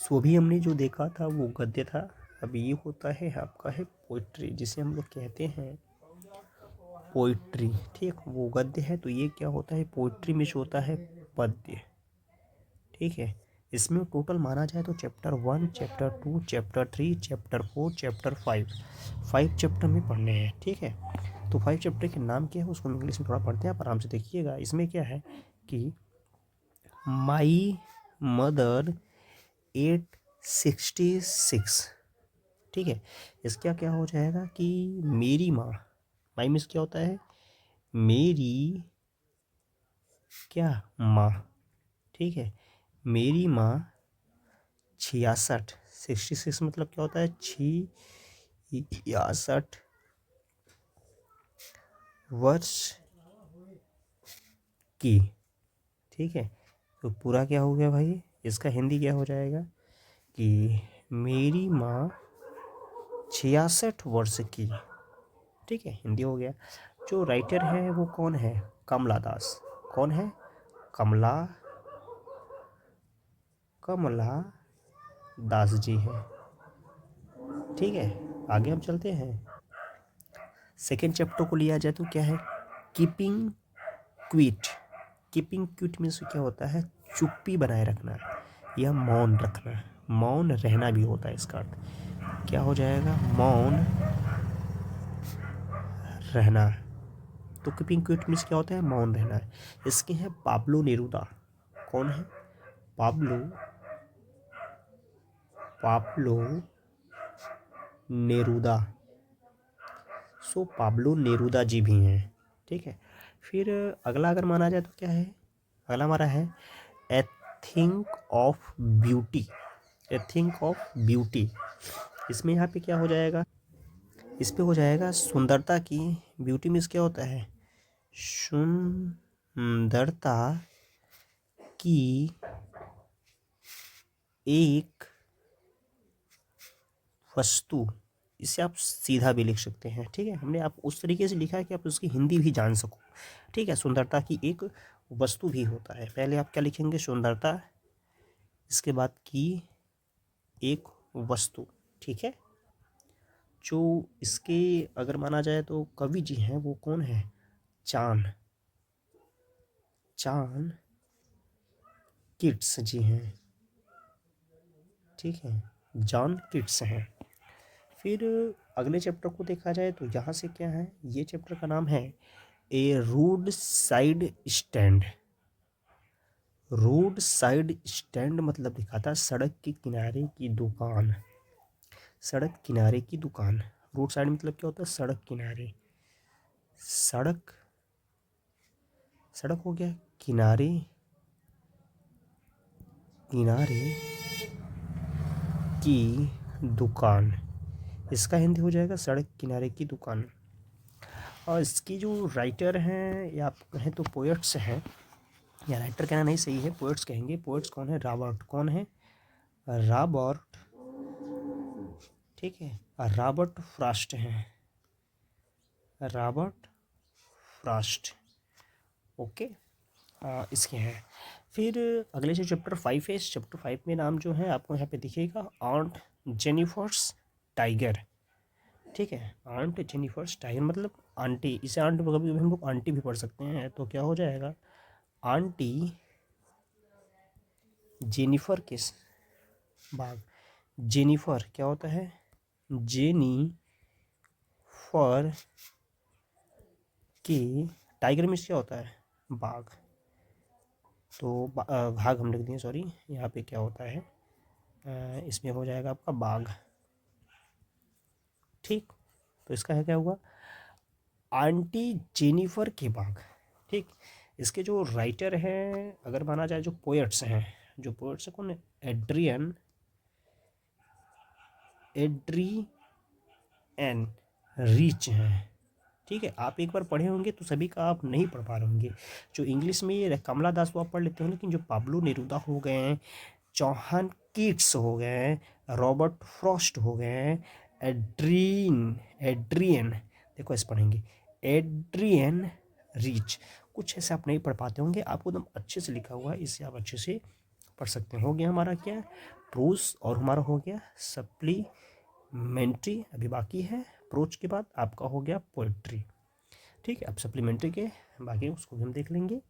सो अभी हमने जो देखा था वो गद्य था। अब ये होता है आपका है पोइट्री, जिसे हम लोग कहते हैं पोइट्री। ठीक, वो गद्य है, तो ये क्या होता है पोइट्री में जो होता है पद्य। ठीक है, इसमें टोटल माना जाए तो chapter 1, chapter 2, chapter 3, chapter 4, chapter 5, 5 chapter में पढ़ने हैं। ठीक है, तो 5 चैप्टर के नाम क्या है उसको हम इंग्लिश में थोड़ा पढ़ते हैं, आप आराम से देखिएगा। इसमें क्या है कि माई मदर 866। ठीक है, इसका क्या हो जाएगा कि मेरी माँ, माई मीन्स क्या होता है मेरी क्या माँ। ठीक है, मेरी माँ 66, 66 मतलब क्या होता है 66 वर्ष की। ठीक है, तो पूरा क्या हो गया भाई, इसका हिंदी क्या हो जाएगा कि मेरी माँ 66 वर्ष की। ठीक है, हिंदी हो गया। जो राइटर है वो कौन है, कमला दास। कौन है, कमला कमला दास जी है। ठीक है, आगे हम चलते हैं। सेकेंड चैप्टर को लिया जाए तो क्या है, keeping quit. Keeping quit means क्या होता है चुप्पी बनाए रखना या मौन रखना, मौन रहना भी होता है इसका अर्थ। क्या हो जाएगा, मौन रहना। तो कीपिंग क्विट मीन्स क्या होता है मौन रहना। इसके हैं पाब्लो नेरुदा। कौन है, पाब्लो पाब्लो नेरुदा। सो पाब्लो नेरुदा जी भी हैं। ठीक है, फिर अगला अगर माना जाए तो क्या है, अगला हमारा है a thing of beauty. A thing of beauty, इसमें यहाँ पे क्या हो जाएगा, इस पे हो जाएगा सुंदरता की। ब्यूटी मीन्स क्या होता है सुंदरता की एक वस्तु। इसे आप सीधा भी लिख सकते हैं। ठीक है, हमने आप उस तरीके से लिखा है कि आप उसकी हिंदी भी जान सको। ठीक है, सुंदरता की एक वस्तु भी होता है। पहले आप क्या लिखेंगे सुंदरता, इसके बाद की एक वस्तु। ठीक है, जो इसके अगर माना जाए तो कवि जी हैं वो कौन है, चान चान किट्स जी हैं। ठीक है, जॉन किट्स हैं। फिर अगले चैप्टर को देखा जाए तो यहाँ से क्या है, ये चैप्टर का नाम है a roadside stand. Roadside stand मतलब लिखा था सड़क के किनारे की दुकान। सड़क किनारे की दुकान, रोड साइड मतलब क्या होता है सड़क किनारे। सड़क, सड़क हो गया किनारे, किनारे की दुकान। इसका हिंदी हो जाएगा सड़क किनारे की दुकान। और इसकी जो राइटर हैं या आप कहें तो पोएट्स हैं, या राइटर कहना नहीं सही है, पोएट्स कहेंगे। पोएट्स कौन है, रॉबर्ट। कौन है, रॉबर्ट। ठीक है, रॉबर्ट फ्रॉस्ट हैं, रॉबर्ट फ्रॉस्ट। ओके, इसके हैं। फिर अगले जो चैप्टर 5 है, इस चैप्टर 5 में नाम जो है आपको यहाँ पे दिखेगा आंट जेनिफर्स टाइगर। ठीक है, आंट जेनिफर्स टाइगर मतलब आंटी। इसे आंट कभी कभी हम लोग आंटी भी पढ़ सकते हैं, तो क्या हो जाएगा आंटी जेनिफर के बाग। जेनिफर क्या होता है, जेनी फर के, टाइगर में क्या होता है बाघ। तो भाग हम लिख दिए, सॉरी। यहाँ पे क्या होता है इसमें हो जाएगा आपका बाघ। ठीक, तो इसका है क्या हुआ आंटी जेनिफर के बाघ। ठीक, इसके जो राइटर हैं अगर माना जाए, जो पोएट्स हैं, जो पोएट्स है कौन है, एड्रियन एड्रियन रीच हैं। ठीक है, आप एक बार पढ़े होंगे तो सभी का आप नहीं पढ़ पा रहे होंगे। जो इंग्लिश में ये कमला दास वो आप पढ़ लेते हो, लेकिन जो पाब्लो नेरुदा हो गए हैं, चौहान कीट्स हो गए हैं, रॉबर्ट फ्रॉस्ट हो गए हैं, एड्रियन देखो ऐसे पढ़ेंगे एड्रियन रीच, कुछ ऐसे आप नहीं पढ़ पाते होंगे। आपको एकदम अच्छे से लिखा हुआ है, इससे आप अच्छे से पढ़ सकते हैं। हो गया हमारा क्या, प्रोज, और हमारा हो गया सप्लीमेंट्री। अभी बाकी है प्रोज के बाद आपका हो गया पोइट्री। ठीक है, अब सप्लीमेंट्री के बाकी उसको भी हम देख लेंगे।